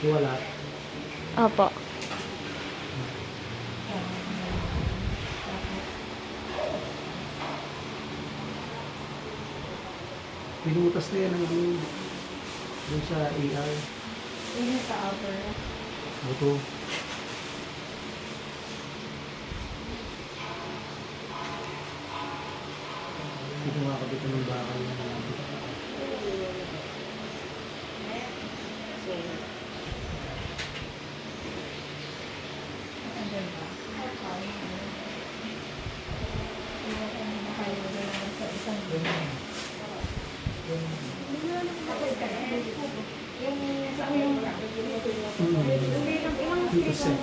Wala. Opo. Pinutas na yan ang dun sa AR. Yung sa outer. Ito. Dito makakabit ng bakal na natin. Dito set.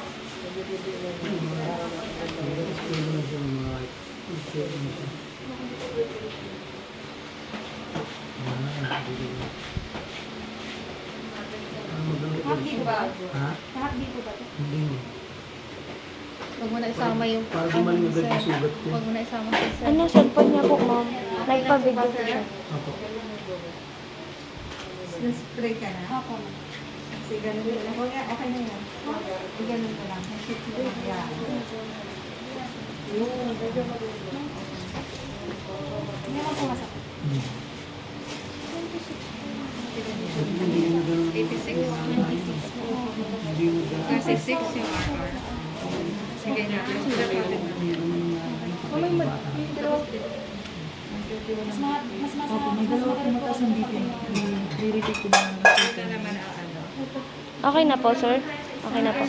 Lahat dito ba? Ha? Lahat dito ba? Hindi. Huwag mo na isama yung... Para gumaling agad yung sugat ko. Huwag mo na isama si sir. Ano, cellphone niya po, ma'am? Nagpabigay po siya. Ako. Straight ka na? Ako. Kasi ganun ko lang. Okay na yan. Ganun ko lang. Yan. Hindi naman po masakit. Hindi mo ganun. 86. Hindi mo ganun. 36 yung RR. Sige na. Mas mataas ang dito. I-repeat ko na. Ito naman ang ano. Okay na po, sir. Okay na po.